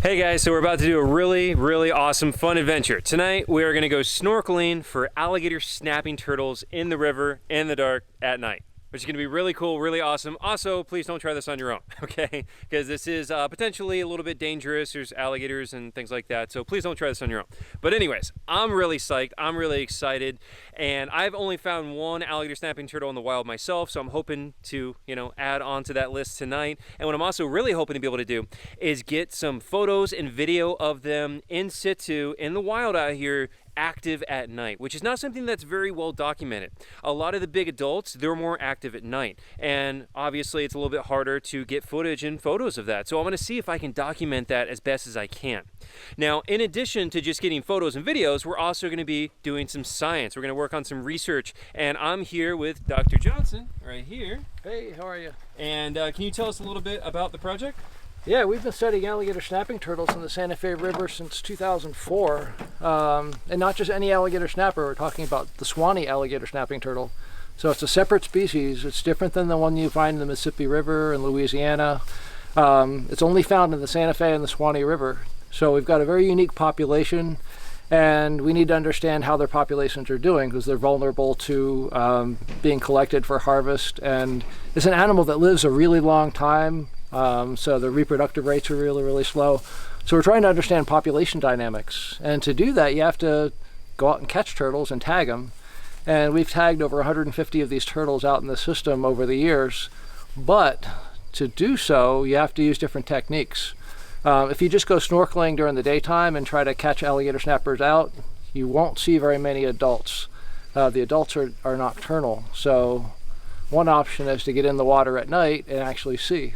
Hey guys, so we're about to do a really awesome fun adventure. Tonight we are going to go snorkeling for alligator snapping turtles in the river in the dark at night, which is going to be really cool, really awesome. Also, please don't try this on your own, okay? Because this is potentially a little bit dangerous. There's alligators and things like that, so please don't try this on your own. But anyways, I'm really psyched. I'm really excited, and I've only found one alligator snapping turtle in the wild myself, so I'm hoping to, add on to that list tonight. And what I'm also really hoping to be able to do is get some photos and video of them in situ in the wild out here, active at night, which is not something that's very well documented. A lot of the big adults, they're more active at night, and obviously it's a little bit harder to get footage and photos of that. So I'm going to see if I can document that as best as I can. Now, in addition to just getting photos and videos, we're also going to be doing some science. We're going to work on some research, and I'm here with Dr. Johnston right here. Hey, how are you? And can you tell us a little bit about the project? Yeah, we've been studying alligator snapping turtles in the Santa Fe River since 2004. And not just any alligator snapper, we're talking about the Swanee alligator snapping turtle. So it's a separate species. It's different than the one you find in the Mississippi River and Louisiana. It's only found in the Santa Fe and the Swanee River. So we've got a very unique population, and we need to understand how their populations are doing because they're vulnerable to being collected for harvest. And it's an animal that lives a really long time. So the reproductive rates are really slow. So we're trying to understand population dynamics. And to do that, you have to go out and catch turtles and tag them. And we've tagged over 150 of these turtles out in the system over the years. But to do so, you have to use different techniques. If you just go snorkeling during the daytime and try to catch alligator snappers out, you won't see very many adults. The adults are nocturnal. So one option is to get in the water at night and actually see.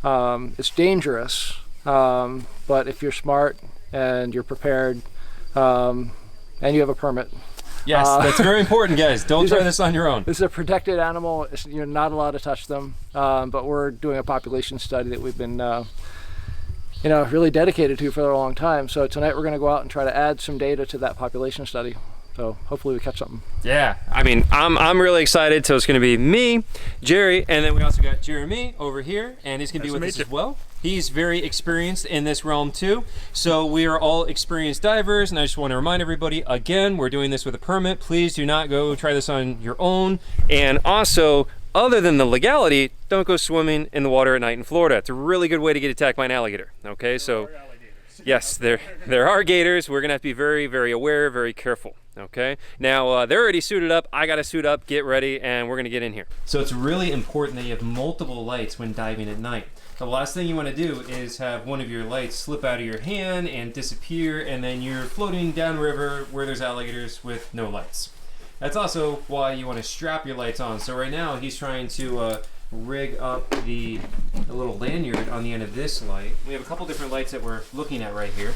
It's dangerous, but if you're smart and you're prepared and you have a permit. Yes, that's very important, guys. Don't try this on your own. This is a protected animal. You're not allowed to touch them, but we're doing a population study that we've been really dedicated to for a long time. So tonight we're going to go out and try to add some data to that population study. So hopefully we catch something. Yeah, I mean, I'm really excited. So it's going to be me, Jerry, and then we also got Jeremy over here, and he's going to be with us as well. He's very experienced in this realm too. So we are all experienced divers, and I just want to remind everybody, again, we're doing this with a permit. Please do not go try this on your own. And also, other than the legality, don't go swimming in the water at night in Florida. It's a really good way to get attacked by an alligator. Okay, so yes, there are gators. We're going to have to be very aware, very careful. Okay, now they're already suited up. I got to suit up, get ready, and we're going to get in here. So it's really important that you have multiple lights when diving at night. The last thing you want to do is have one of your lights slip out of your hand and disappear, and then you're floating downriver where there's alligators with no lights. That's also why you want to strap your lights on. So right now he's trying to rig up the little lanyard on the end of this light. We have a couple different lights that we're looking at right here.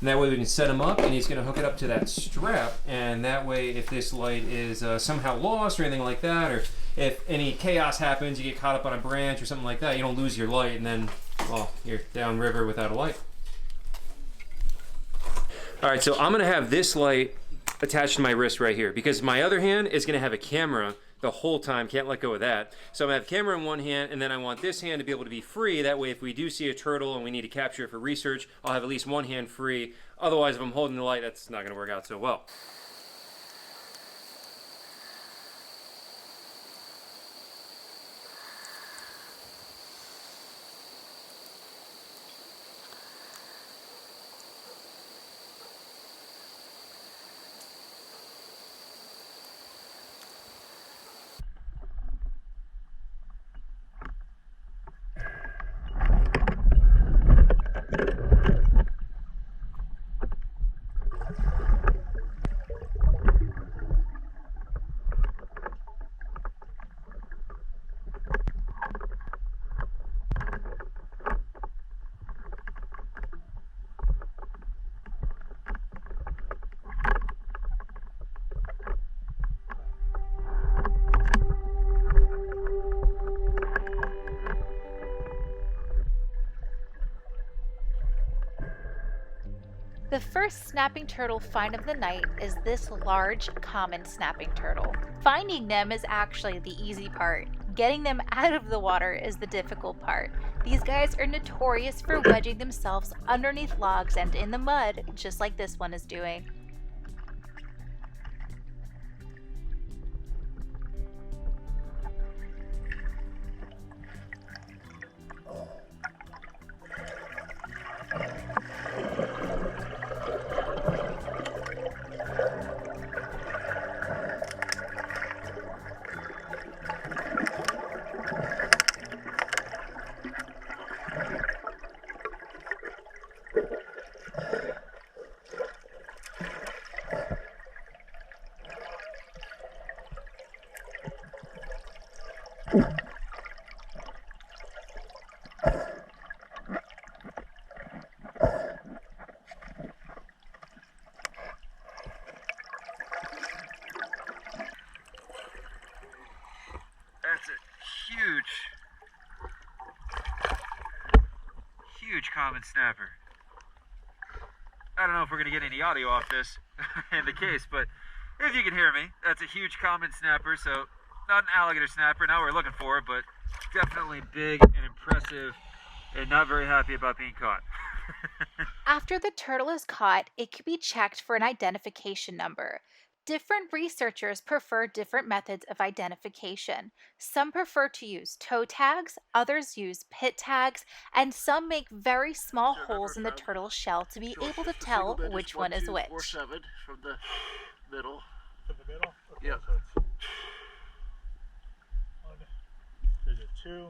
And that way we can set them up, and he's going to hook it up to that strap, and that way if this light is somehow lost or anything like that, or if any chaos happens, you get caught up on a branch or something like that, you don't lose your light, and then, well, you're downriver without a light. All right, so I'm going to have this light attached to my wrist right here, because my other hand is going to have a camera the whole time, can't let go of that. So I'm gonna have the camera in one hand, and then I want this hand to be able to be free. That way if we do see a turtle and we need to capture it for research, I'll have at least one hand free. Otherwise, if I'm holding the light, that's not gonna work out so well. The first snapping turtle find of the night is this large, common snapping turtle. Finding them is actually the easy part. Getting them out of the water is the difficult part. These guys are notorious for wedging themselves underneath logs and in the mud, just like this one is doing. That's a huge common snapper. I don't know if we're gonna get any audio off this in the case, but if you can hear me, that's a huge common snapper. So not an alligator snapper, not what we're looking for, but definitely big and impressive, and not very happy about being caught. After the turtle is caught, it can be checked for an identification number. Different researchers prefer different methods of identification. Some prefer to use toe tags, others use pit tags, and some make very small holes in the turtle's shell to be able to tell which one is which. 7 from the middle. From the middle? Okay, Yep. so it's 1, there's a 2,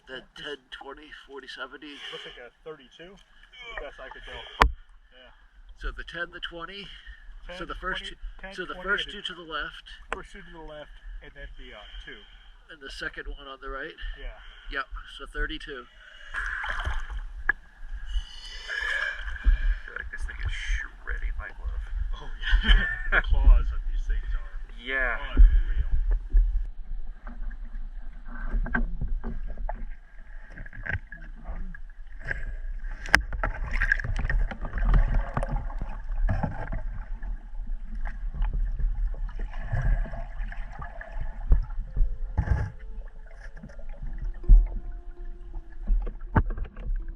Then 10, 20, 40, 70. looks like a 32, the best I could tell. Yeah. So the 10, the 20. 10, So the first 20, two, 10, so the 20, first and two to the left, first 2 to the left, and then the 2. and the second one on the right. Yeah. Yep. So 32. I feel like this thing is shredding my glove. Oh yeah. The claws of these things are Yeah. unreal.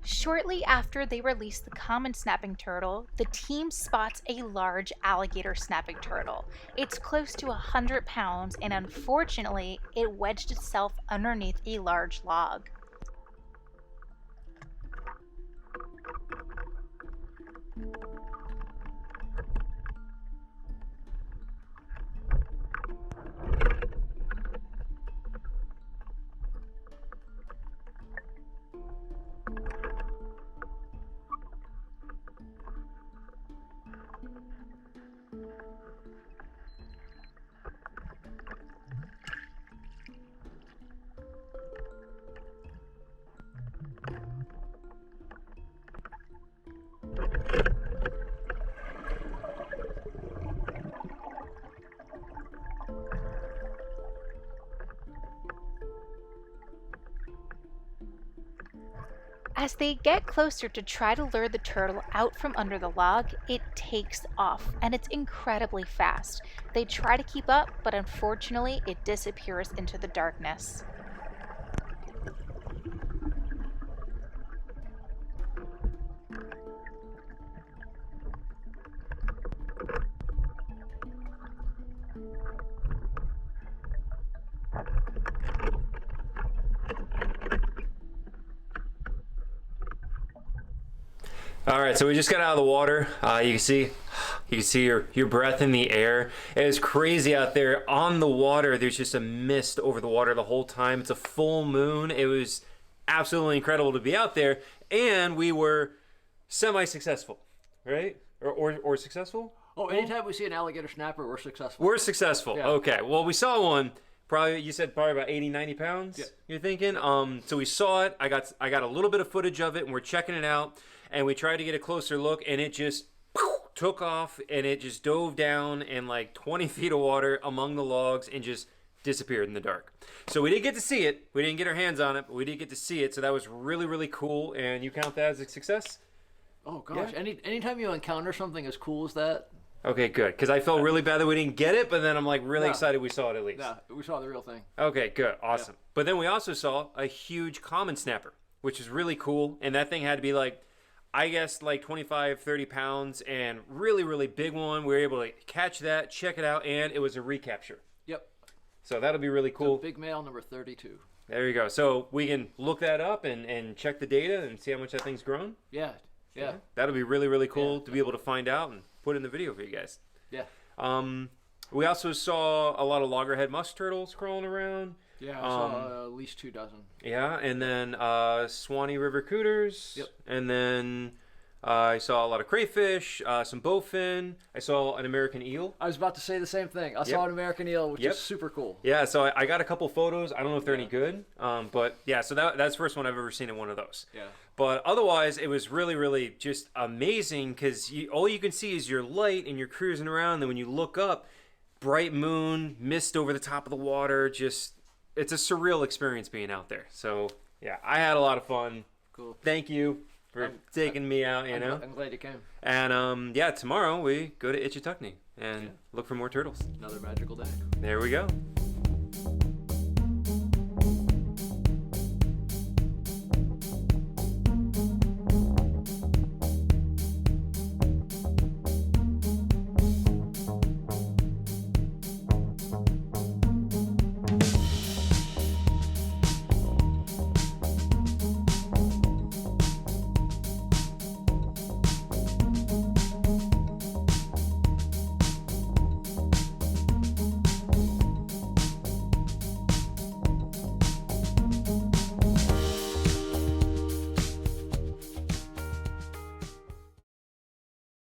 Shortly after they release the common snapping turtle, the team spots a large alligator snapping turtle. It's close to 100 pounds, and unfortunately, it wedged itself underneath a large log. As they get closer to try to lure the turtle out from under the log, it takes off, and it's incredibly fast. They try to keep up, but unfortunately, it disappears into the darkness. All right, so we just got out of the water. You can see your breath in the air. It is crazy out there on the water. There's just a mist over the water the whole time. It's a full moon. It was absolutely incredible to be out there, and we were semi-successful, right? Or successful? Oh, anytime we see an alligator snapper, we're successful. We're successful. Yeah. Okay. Well, we saw one. You said probably about 80, 90 pounds. Yeah. You're thinking. So we saw it. I got a little bit of footage of it, and we're checking it out. And we tried to get a closer look, and it just took off, and it just dove down in like 20 feet of water among the logs and just disappeared in the dark. So we didn't get to see it. We didn't get our hands on it, but we did get to see it. So that was really, really cool. And you count that as a success? Oh gosh, Yeah. anytime you encounter something as cool as that, Okay, good. Because I felt really bad that we didn't get it, but then I'm like really No. excited we saw it at least. Yeah, we saw the real thing. Okay, good. Awesome. But then we also saw a huge common snapper, which is really cool. And that thing had to be like, I guess like 25, 30 pounds and really, really big one. We were able to catch that, check it out, and it was a recapture. Yep. So that'll be really cool. Big male number 32. There you go. So we can look that up and check the data and see how much that thing's grown. Yeah. Yeah. That'll be really, really cool Yeah. to be able to find out and put in the video for you guys. Yeah. We also saw a lot of loggerhead musk turtles crawling around. Yeah, I saw at least 2 dozen. Yeah, and then Swanee River cooters. Yep. And then I saw a lot of crayfish, some bowfin. I saw an American eel. I was about to say the same thing. I saw an American eel, which is super cool. Yeah, so I got a couple photos. I don't know if they're any good, but yeah, so that's the first one I've ever seen in one of those. Yeah. But otherwise, it was really, really just amazing because all you can see is your light and you're cruising around. And then when you look up, bright moon, mist over the top of the water, just it's a surreal experience being out there. So yeah, I had a lot of fun. Cool. Thank you for taking me out, you know. I'm glad you came. And yeah, tomorrow we go to Itchituckney and look for more turtles. Another magical day. There we go.